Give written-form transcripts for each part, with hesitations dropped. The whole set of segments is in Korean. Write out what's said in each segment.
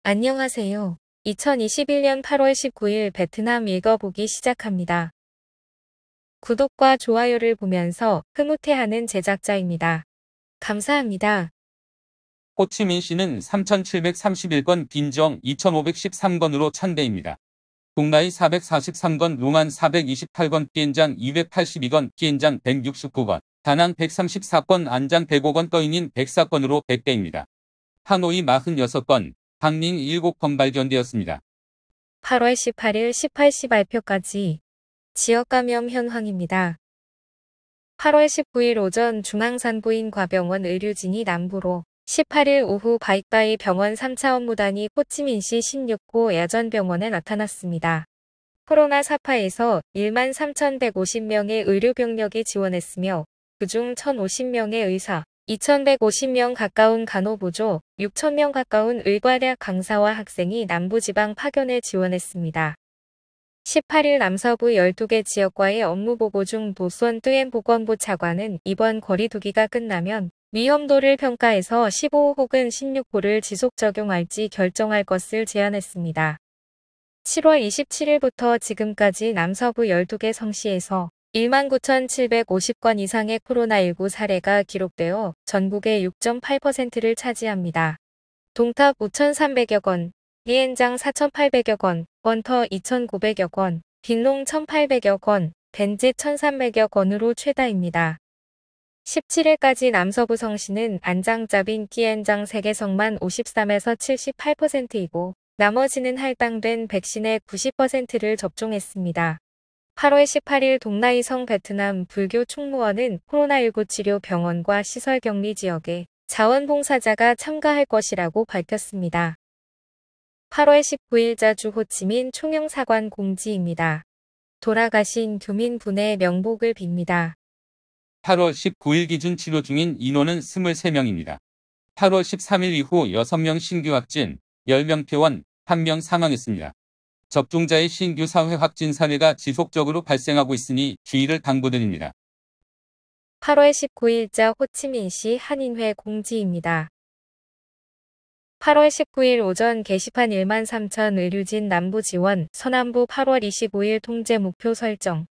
안녕하세요. 2021년 8월 19일 베트남 읽어보기 시작합니다. 구독과 좋아요를 보면서 흐뭇해하는 제작자입니다. 감사합니다. 호치민시는 3,731건, 빈정 2,513건으로 천대입니다. 동나이 443건, 롱안 428건, 띠엔장 282건, 끼엔장 169건, 다낭 134건, 안장 105건, 떠인인 104건으로 100대입니다. 하노이 46건, 강릉 7건 발견되었습니다. 8월 18일 18시 발표까지 지역 감염 현황입니다. 8월 19일 오전 중앙산부인과병원 의료진이 남부로 18일 오후 바이바이 병원 3차 업무단이 호치민시 16호 야전병원에 나타났습니다. 코로나 사파에서 13,150명의 의료병력이 지원했으며 그중 1,050명의 의사, 2,150명 가까운 간호보조, 6,000명 가까운 의과대학 강사와 학생이 남부지방 파견에 지원했습니다. 18일 남서부 12개 지역과의 업무보고 중 도수원 뚜엔 보건부 차관은 이번 거리두기가 끝나면 위험도를 평가해서 15 혹은 16호를 지속 적용할지 결정할 것을 제안했습니다. 7월 27일부터 지금까지 남서부 12개 성시에서 19,750건 이상의 코로나19 사례가 기록되어 전국의 6.8%를 차지합니다. 동탑 5,300여 건, 리엔장 4,800여 건, 원터 2,900여 건, 빈롱 1,800여 건, 벤지 1,300여 건으로 최다입니다. 17일까지 남서부 성시는 안장짜빈 끼엔장 3개 성만 53에서 78%이고 나머지는 할당된 백신의 90%를 접종했습니다. 8월 18일 동나이성 베트남 불교 충무원은 코로나19 치료 병원과 시설 격리 지역에 자원봉사자가 참가할 것이라고 밝혔습니다. 8월 19일 자주 호치민 총영사관 공지입니다. 돌아가신 교민분의 명복을 빕니다. 8월 19일 기준 치료 중인 인원은 23명입니다. 8월 13일 이후 6명 신규 확진, 10명 퇴원, 1명 사망했습니다. 접종자의 신규 사회 확진 사례가 지속적으로 발생하고 있으니 주의를 당부드립니다. 8월 19일자 호치민시 한인회 공지입니다. 8월 19일 오전 게시판 13,000 의료진 남부 지원, 서남부 8월 25일 통제 목표 설정.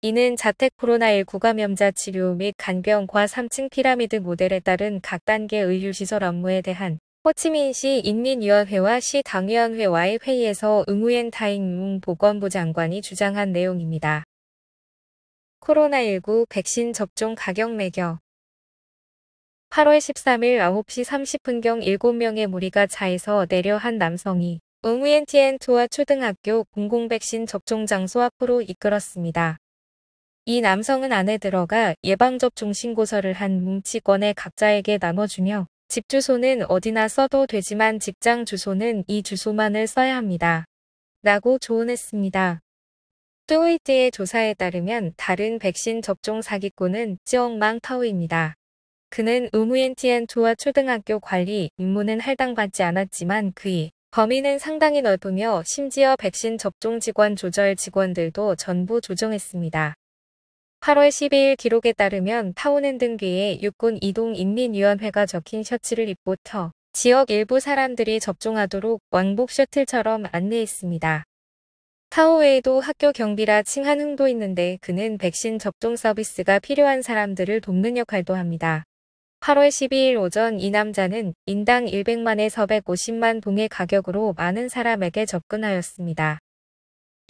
이는 자택 코로나19 감염자 치료 및 간병과 3층 피라미드 모델에 따른 각 단계 의료시설 업무에 대한 호치민시 인민위원회와 시 당위원회와의 회의에서 응우엔 타잉 보건부 장관이 주장한 내용입니다. 코로나19 백신 접종 가격 매겨. 8월 13일 9시 30분경 7명의 무리가 차에서 내려 한 남성이 응우엔 TN2와 초등학교 공공백신 접종 장소 앞으로 이끌었습니다. 이 남성은 안에 들어가 예방접종 신고서를 한 뭉치 꺼내 각자에게 나눠주며 집 주소는 어디나 써도 되지만 직장 주소는 이 주소만을 써야 합니다. 라고 조언했습니다. 뚜이트의 조사에 따르면 다른 백신 접종 사기꾼은 찌엉망 타오입니다. 그는 우무엔티엔투와 초등학교 관리 임무는 할당받지 않았지만 그의 범위는 상당히 넓으며 심지어 백신 접종 직원 조절 직원들도 전부 조정했습니다. 8월 12일 기록에 따르면 타오는 등 뒤에 육군 이동인민위원회가 적힌 셔츠를 입고 터 지역 일부 사람들이 접종하도록 왕복 셔틀처럼 안내했습니다. 타오 외에도 학교 경비라 칭한 흥도 있는데 그는 백신 접종 서비스가 필요한 사람들을 돕는 역할도 합니다. 8월 12일 오전 이 남자는 인당 100만에서 150만 동의 가격으로 많은 사람에게 접근하였습니다.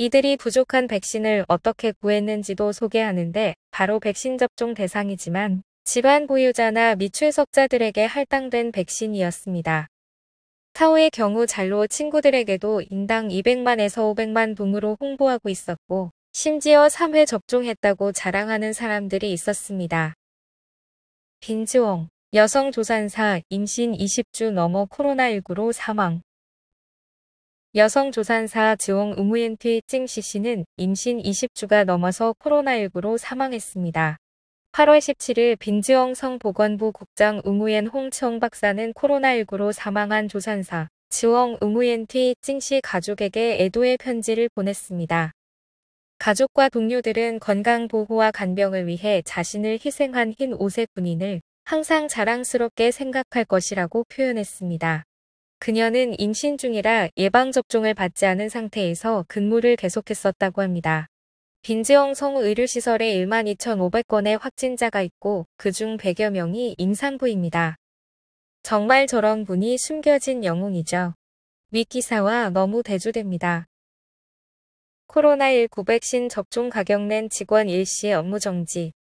이들이 부족한 백신을 어떻게 구했는지도 소개하는데 바로 백신 접종 대상이지만 집안 보유자나 미출석자들에게 할당된 백신이었습니다. 타오의 경우 잘로 친구들에게도 인당 200만에서 500만 동으로 홍보하고 있었고 심지어 3회 접종했다고 자랑하는 사람들이 있었습니다. 빈즈웡, 여성 조산사 임신 20주 넘어 코로나19로 사망. 여성 조산사 즈옹 우무엔트 찡시씨는 임신 20주가 넘어서 코로나19로 사망했습니다. 8월 17일 빈즈엉 성보건부 국장 웅우엔 홍청 박사는 코로나19로 사망한 조산사 즈엉 우무엔트 찡씨 가족에게 애도의 편지를 보냈습니다. 가족과 동료들은 건강보호와 간병을 위해 자신을 희생한 흰 옷의 군인을 항상 자랑스럽게 생각할 것이라고 표현했습니다. 그녀는 임신 중이라 예방접종을 받지 않은 상태에서 근무를 계속했었다고 합니다. 빈지영 성의료시설에 12,500건의 확진자가 있고 그중 100여 명이 임산부입니다. 정말 저런 분이 숨겨진 영웅이죠. 윗기사와 너무 대조됩니다. 코로나19 백신 접종 가격 낸 직원 일시 업무 정지.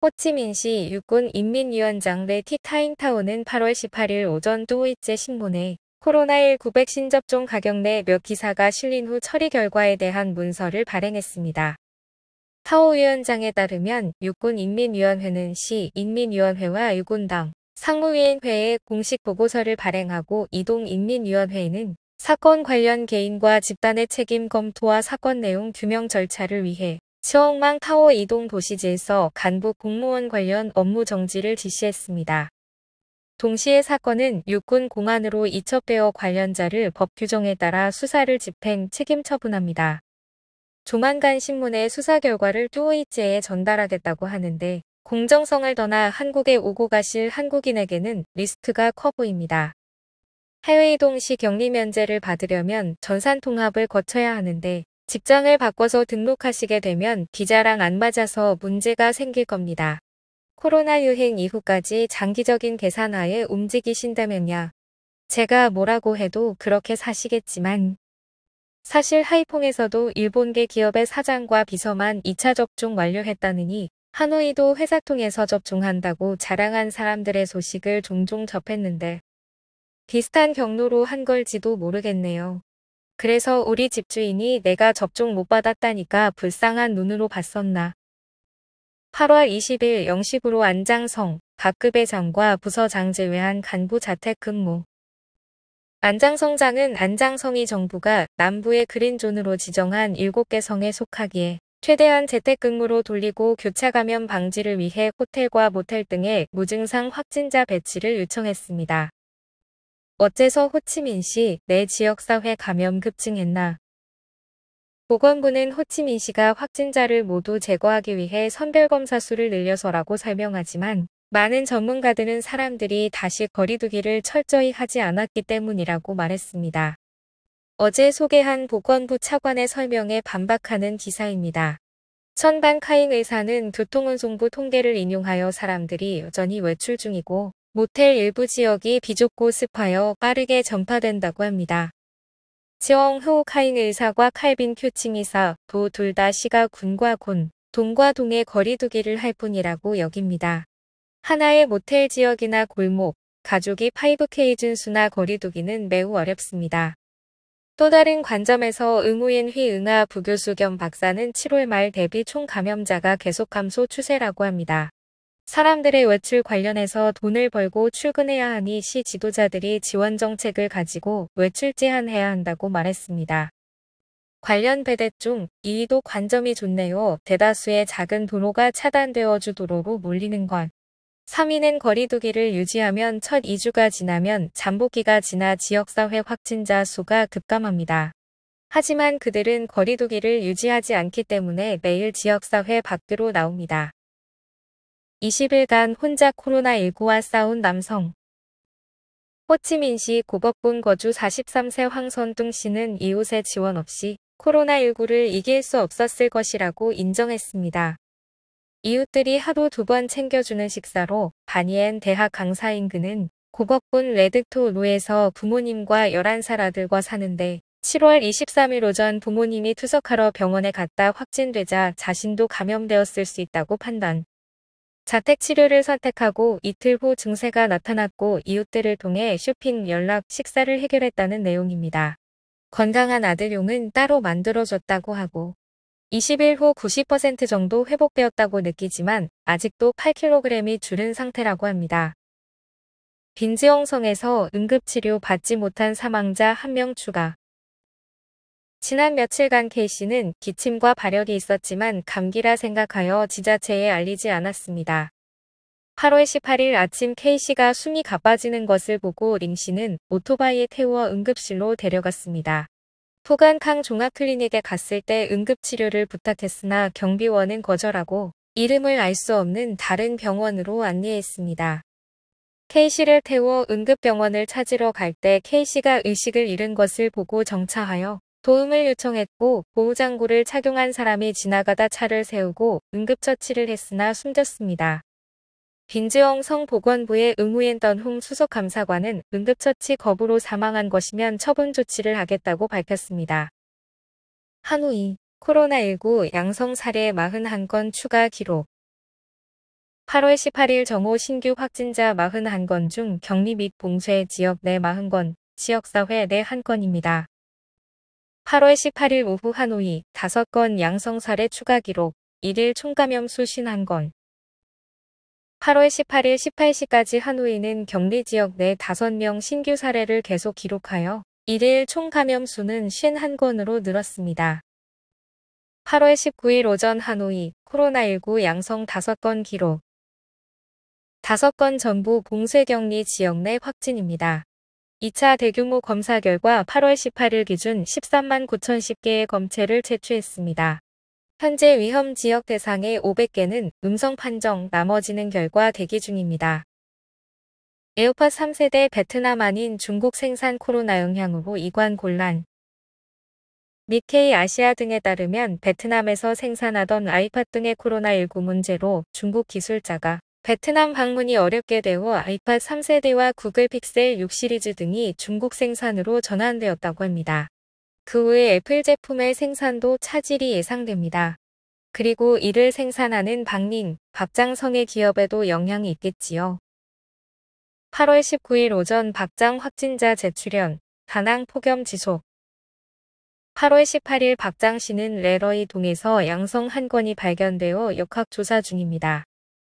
호치민시 육군 인민위원장 레티 타잉타오는 8월 18일 오전 두이째 신문에 코로나19 백신 접종 가격 내 몇 기사가 실린 후 처리 결과에 대한 문서를 발행했습니다. 타오 위원장에 따르면 육군인민위원회는 시 인민위원회와 육군당 상무위원회에 공식 보고서를 발행하고 이동인민위원회는 사건 관련 개인과 집단의 책임 검토와 사건 내용 규명 절차를 위해 치엉망 타오 이동 도시지에서 간부 공무원 관련 업무 정지를 지시했습니다. 동시에 사건은 육군 공안으로 이첩되어 관련자를 법 규정에 따라 수사를 집행 책임 처분합니다. 조만간 신문에 수사 결과를 뚜오이째에 전달하겠다고 하는데 공정성을 떠나 한국에 오고 가실 한국인에게는 리스크가 커 보입니다. 해외 이동 시 격리 면제를 받으려면 전산 통합을 거쳐야 하는데 직장을 바꿔서 등록하시게 되면 비자랑 안 맞아서 문제가 생길 겁니다. 코로나 유행 이후까지 장기적인 계산하에 움직이신다면야 제가 뭐라고 해도 그렇게 사시겠지만 사실 하이퐁에서도 일본계 기업의 사장과 비서만 2차 접종 완료했다느니 하노이도 회사 통해서 접종한다고 자랑한 사람들의 소식을 종종 접했는데 비슷한 경로로 한 걸지도 모르겠네요. 그래서 우리 집주인이 내가 접종 못 받았다니까 불쌍한 눈으로 봤었나. 8월 20일 0시부로 안장성, 각급의 장과 부서장 제외한 간부 자택근무. 안장성장은 안장성이 정부가 남부의 그린존으로 지정한 7개 성에 속하기에 최대한 재택근무로 돌리고 교차 감염 방지를 위해 호텔과 모텔 등의 무증상 확진자 배치를 요청했습니다. 어째서 호치민시 내 지역사회 감염 급증했나? 보건부는 호치민시가 확진자를 모두 제거하기 위해 선별검사 수를 늘려서라고 설명하지만 많은 전문가들은 사람들이 다시 거리두기를 철저히 하지 않았기 때문이라고 말했습니다. 어제 소개한 보건부 차관의 설명에 반박하는 기사입니다. 천반 카잉 의사는 교통운송부 통계를 인용하여 사람들이 여전히 외출 중이고 모텔 일부 지역이 비좁고 습하여 빠르게 전파된다고 합니다. 지엉후 카잉 의사과 칼빈 큐칭 의사 도 둘 다 시가 군과 군, 동과 동의 거리두기를 할 뿐이라고 여깁니다. 하나의 모텔 지역이나 골목, 가족이 5K 준수나 거리두기는 매우 어렵습니다. 또 다른 관점에서 응우옌 휘응아 부교수 겸 박사는 7월 말 대비 총 감염자가 계속 감소 추세라고 합니다. 사람들의 외출 관련해서 돈을 벌고 출근해야 하니 시 지도자들이 지원 정책을 가지고 외출 제한해야 한다고 말했습니다. 관련 배대 중 2위도 관점이 좋네요. 대다수의 작은 도로가 차단되어 주 도로로 몰리는 것. 3위는 거리두기를 유지하면 첫 2주가 지나면 잠복기가 지나 지역사회 확진자 수가 급감합니다. 하지만 그들은 거리두기를 유지하지 않기 때문에 매일 지역사회 밖으로 나옵니다. 20일간 혼자 코로나19와 싸운 남성. 호치민시 고벅군 거주 43세 황선둥 씨는 이웃의 지원 없이 코로나19를 이길 수 없었을 것이라고 인정했습니다. 이웃들이 하루 2번 챙겨주는 식사로 바니엔 대학 강사인 그는 고벅군 레드토루에서 부모님과 11살 아들과 사는데 7월 23일 오전 부모님이 투석하러 병원에 갔다 확진되자 자신도 감염되었을 수 있다고 판단. 자택치료를 선택하고 이틀 후 증세가 나타났고 이웃들을 통해 쇼핑, 연락, 식사를 해결했다는 내용입니다. 건강한 아들용은 따로 만들어줬다고 하고 20일 후 90% 정도 회복되었다고 느끼지만 아직도 8kg이 줄은 상태라고 합니다. 빈지영성에서 응급치료 받지 못한 사망자 1명 추가. 지난 며칠간 K씨는 기침과 발열이 있었지만 감기라 생각하여 지자체에 알리지 않았습니다. 8월 18일 아침 K씨가 숨이 가빠지는 것을 보고 링씨는 오토바이에 태워 응급실로 데려갔습니다. 포간캉 종합클리닉에 갔을 때 응급치료를 부탁했으나 경비원은 거절하고 이름을 알 수 없는 다른 병원으로 안내했습니다. K씨를 태워 응급병원을 찾으러 갈 때 K씨가 의식을 잃은 것을 보고 정차하여 도움을 요청했고 보호장구를 착용한 사람이 지나가다 차를 세우고 응급처치를 했으나 숨졌습니다. 빈즈엉 성보건부의 응우엔 던훔 수석감사관은 응급처치 거부로 사망한 것이면 처분 조치를 하겠다고 밝혔습니다. 하노이 코로나19 양성 사례 41건 추가 기록. 8월 18일 정오 신규 확진자 41건 중 격리 및 봉쇄 지역 내 40건, 지역사회 내 1건입니다. 8월 18일 오후 하노이 5건 양성 사례 추가 기록, 1일 총감염 수 51건. 8월 18일 18시까지 하노이는 격리 지역 내 5명 신규 사례를 계속 기록하여 1일 총 감염 수는 51건으로 늘었습니다. 8월 19일 오전 하노이 코로나19 양성 5건 기록. 5건 전부 봉쇄격리 지역 내 확진입니다. 2차 대규모 검사 결과 8월 18일 기준 13만 9,010개의 검체를 채취했습니다. 현재 위험 지역 대상의 500개는 음성 판정, 나머지는 결과 대기 중입니다. 에어팟 3세대 베트남 아닌 중국 생산 코로나 영향으로 이관 곤란. 니케이 아시아 등에 따르면 베트남에서 생산하던 아이팟 등의 코로나19 문제로 중국 기술자가 베트남 방문이 어렵게 되어 아이팟 3세대와 구글 픽셀 6 시리즈 등이 중국 생산으로 전환되었다고 합니다. 그 외 애플 제품의 생산도 차질이 예상됩니다. 그리고 이를 생산하는 박ninh, 박장성의 기업에도 영향이 있겠지요. 8월 19일 오전 박장 확진자 재출현, 다낭 폭염 지속. 8월 18일 박장시는 레러이 동에서 양성 1건이 발견되어 역학조사 중입니다.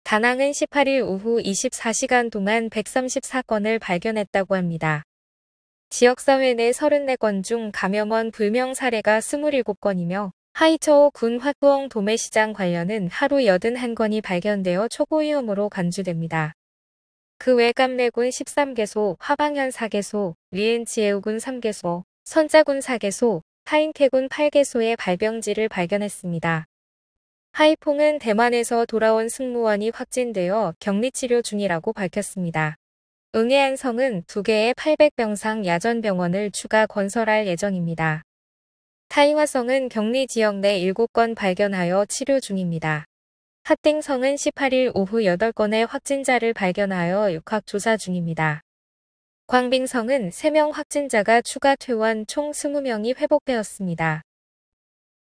다낭은 18일 오후 24시간 동안 134건을 발견했다고 합니다. 지역사회 내 34건 중 감염원 불명 사례가 27건이며 하이처오 군 화투엉 도매시장 관련은 하루 81건이 발견되어 초고위험으로 간주됩니다. 그 외 깜레군 13개소, 화방현 4개소, 리엔치에우군 3개소, 선자군 4개소, 타인케군 8개소의 발병지를 발견했습니다. 하이퐁은 대만에서 돌아온 승무원이 확진되어 격리치료 중이라고 밝혔습니다. 응해안성은 2개의 800병상 야전병원을 추가 건설할 예정입니다. 타이화성은 격리 지역 내 7건 발견하여 치료 중입니다. 핫땡성은 18일 오후 8건의 확진자를 발견하여 역학조사 중입니다. 광빙성은 3명 확진자가 추가 퇴원 총 20명이 회복되었습니다.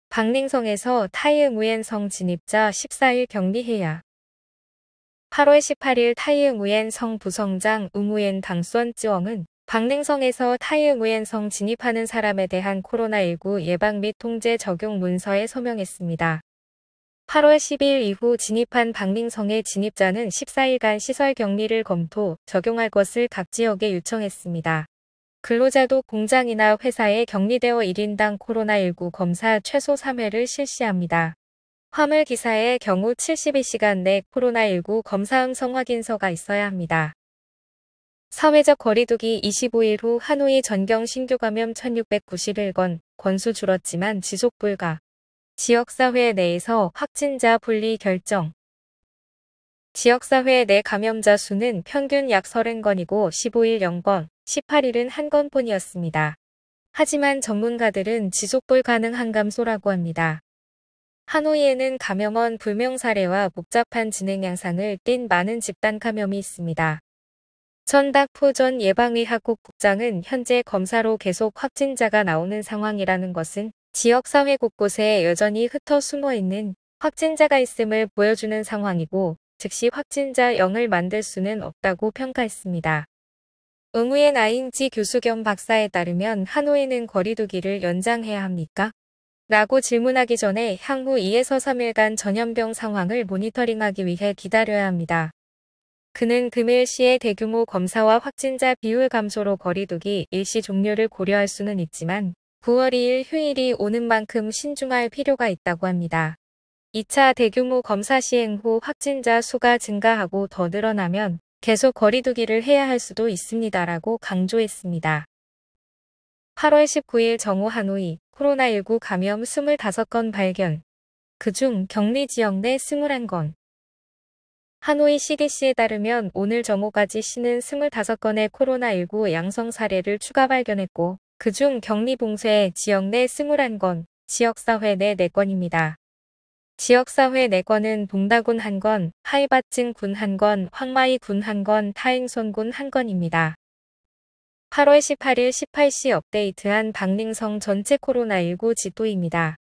박寧성에서 타이응우엔성 진입자 14일 격리해야. 8월 18일 타이응우엔성 부성장 응우엔 당수원쯔엉은 박寧성에서 타이응우엔성 진입하는 사람에 대한 코로나19 예방 및 통제 적용 문서에 서명했습니다. 8월 10일 이후 진입한 박寧성의 진입자는 14일간 시설 격리를 검토, 적용할 것을 각 지역에 요청했습니다. 근로자도 공장이나 회사에 격리되어 1인당 코로나19 검사 최소 3회를 실시합니다. 화물 기사의 경우 72시간 내 코로나19 검사 음성 확인서가 있어야 합니다. 사회적 거리두기 25일 후 하노이 전경 신규 감염 1691건, 건수 줄었지만 지속 불가. 지역사회 내에서 확진자 분리 결정. 지역사회 내 감염자 수는 평균 약 30건이고 15일 0건, 18일은 1건뿐이었습니다. 하지만 전문가들은 지속 불가능한 감소라고 합니다. 하노이에는 감염원 불명 사례와 복잡한 진행 양상을 띤 많은 집단 감염이 있습니다. 전닥포 전 예방의학국 국장은 현재 검사로 계속 확진자가 나오는 상황이라는 것은 지역사회 곳곳에 여전히 흩어 숨어있는 확진자가 있음을 보여주는 상황이고 즉시 확진자 0을 만들 수는 없다고 평가했습니다. 응우엔 아잉지 교수 겸 박사에 따르면 하노이는 거리두기를 연장해야 합니까? 라고 질문하기 전에 향후 2에서 3일간 전염병 상황을 모니터링하기 위해 기다려야 합니다. 그는 금일 시의 대규모 검사와 확진자 비율 감소로 거리두기 일시 종료를 고려할 수는 있지만 9월 2일 휴일이 오는 만큼 신중할 필요가 있다고 합니다. 2차 대규모 검사 시행 후 확진자 수가 증가하고 더 늘어나면 계속 거리두기를 해야 할 수도 있습니다라고 강조했습니다. 8월 19일 정오 하노이 코로나19 감염 25건 발견. 그중 격리 지역 내 21건. 하노이 CDC에 따르면 오늘 정오까지 시는 25건의 코로나19 양성 사례를 추가 발견했고 그중 격리 봉쇄 지역 내 21건, 지역사회 내 4건입니다. 지역사회 4건은 동다군 1건, 하이바증 군 1건, 황마이 군 1건, 타행손 군 1건입니다. 8월 18일 18시 업데이트한 박능성 전체 코로나19 지도입니다.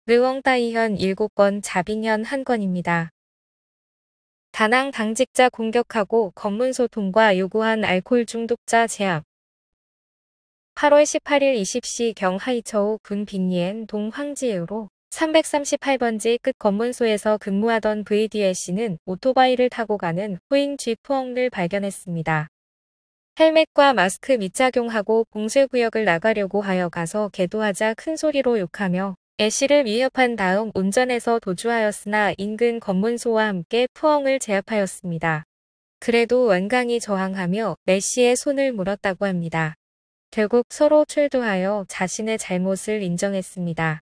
르웡따이현 7건, 자빙현 1건입니다. 다낭 당직자 공격하고 검문소 통과 요구한 알코올 중독자 제압. 8월 18일 20시 경 하이처우 군 빈니엔 동 황지으로 338번지 끝 검문소에서 근무하던 VDLC는 오토바이를 타고 가는 후잉 쥐푸엉을 발견했습니다. 헬멧과 마스크 미착용하고 봉쇄구역을 나가려고 하여 가서 계도하자 큰 소리로 욕하며 애씨를 위협한 다음 운전해서 도주하였으나 인근 검문소와 함께 푸엉을 제압하였습니다. 그래도 완강히 저항하며 애씨의 손을 물었다고 합니다. 결국 서로 출두하여 자신의 잘못을 인정했습니다.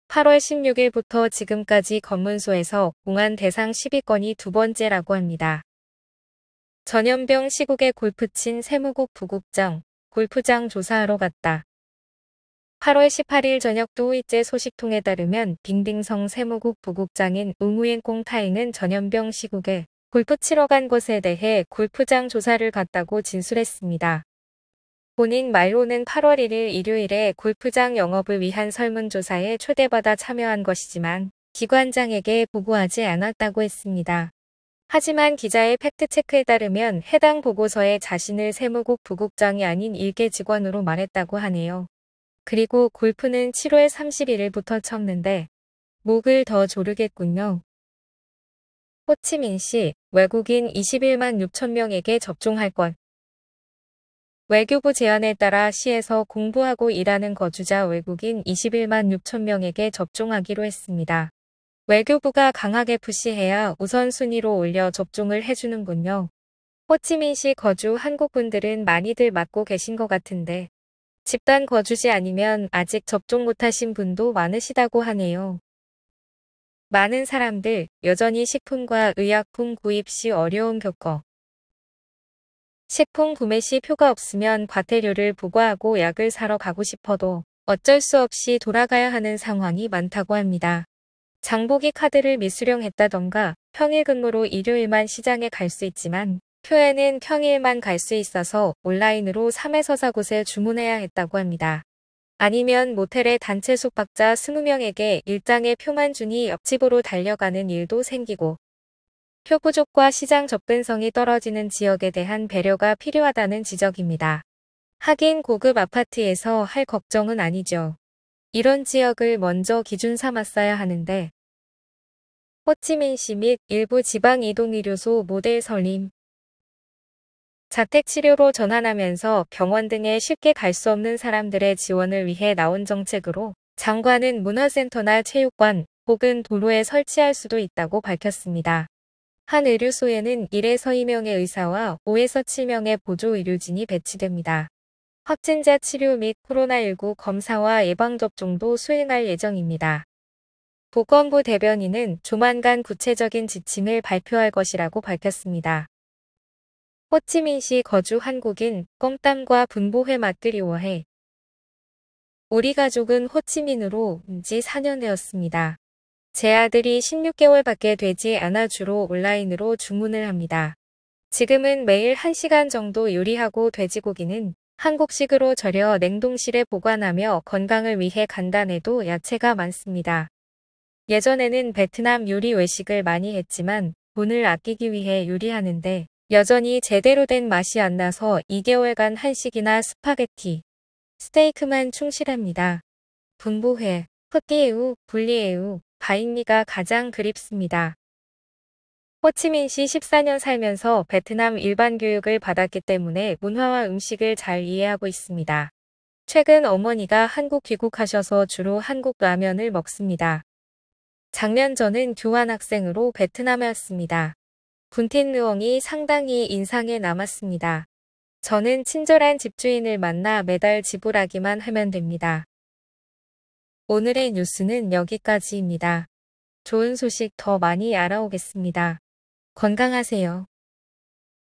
8월 16일부터 지금까지 검문소에서 공안 대상 12건이 두 번째라고 합니다. 전염병 시국에 골프친 세무국 부국장, 골프장 조사하러 갔다. 8월 18일 저녁 또이제 소식통에 따르면 빙빙성 세무국 부국장인 웅우엔콩 타잉은 전염병 시국에 골프 치러 간 것에 대해 골프장 조사를 갔다고 진술했습니다. 본인 말로는 8월 1일 일요일에 골프장 영업을 위한 설문조사에 초대받아 참여한 것이지만 기관장에게 보고하지 않았다고 했습니다. 하지만 기자의 팩트체크에 따르면 해당 보고서에 자신을 세무국 부국장이 아닌 일개 직원으로 말했다고 하네요. 그리고 골프는 7월 31일부터 쳤는데 목을 더 조르겠군요. 호치민시 외국인 21만 6천 명에게 접종할 것. 외교부 제안에 따라 시에서 공부하고 일하는 거주자 외국인 21만 6천 명에게 접종하기로 했습니다. 외교부가 강하게 푸시해야 우선순위로 올려 접종을 해주는군요. 호치민시 거주 한국분들은 많이들 맞고 계신 것 같은데 집단 거주지 아니면 아직 접종 못하신 분도 많으시다고 하네요. 많은 사람들 여전히 식품과 의약품 구입 시 어려움 겪어. 식품 구매 시 표가 없으면 과태료를 부과하고 약을 사러 가고 싶어도 어쩔 수 없이 돌아가야 하는 상황이 많다고 합니다. 장보기 카드를 미수령했다던가 평일 근무로 일요일만 시장에 갈 수 있지만 표에는 평일만 갈 수 있어서 온라인으로 3에서 4곳에 주문해야 했다고 합니다. 아니면 모텔의 단체 숙박자 20명에게 일장의 표만 주니 옆집으로 달려가는 일도 생기고 표 부족과 시장 접근성이 떨어지는 지역에 대한 배려가 필요하다는 지적입니다. 하긴 고급 아파트에서 할 걱정은 아니죠. 이런 지역을 먼저 기준 삼았어야 하는데 호치민시 및 일부 지방 이동의료소 모델 설립. 자택치료로 전환하면서 병원 등에 쉽게 갈 수 없는 사람들의 지원을 위해 나온 정책으로 장관은 문화센터나 체육관 혹은 도로에 설치할 수도 있다고 밝혔습니다. 한 의료소에는 1에서 2명의 의사와 5에서 7명의 보조의료진이 배치됩니다. 확진자 치료 및 코로나19 검사와 예방접종도 수행할 예정입니다. 보건부 대변인은 조만간 구체적인 지침을 발표할 것이라고 밝혔습니다. 호치민시 거주 한국인 껌땀과 분보회 맛그리워해. 우리 가족은 호치민으로 온 지 4년 되었습니다. 제 아들이 16개월밖에 되지 않아 주로 온라인으로 주문을 합니다. 지금은 매일 1시간 정도 요리하고 돼지고기는 한국식으로 절여 냉동실에 보관하며 건강을 위해 간단해도 야채가 많습니다. 예전에는 베트남 요리 외식을 많이 했지만 돈을 아끼기 위해 요리하는데 여전히 제대로 된 맛이 안 나서 2개월간 한식이나 스파게티, 스테이크만 충실합니다. 분보회, 푸띠에우, 분리에우, 바잉미가 가장 그립습니다. 호치민시 14년 살면서 베트남 일반 교육을 받았기 때문에 문화와 음식을 잘 이해하고 있습니다. 최근 어머니가 한국 귀국하셔서 주로 한국 라면을 먹습니다. 작년 저는 교환학생으로 베트남에 왔습니다. 군틴르엉이 상당히 인상에 남았습니다. 저는 친절한 집주인을 만나 매달 지불하기만 하면 됩니다. 오늘의 뉴스는 여기까지입니다. 좋은 소식 더 많이 알아오겠습니다. 건강하세요.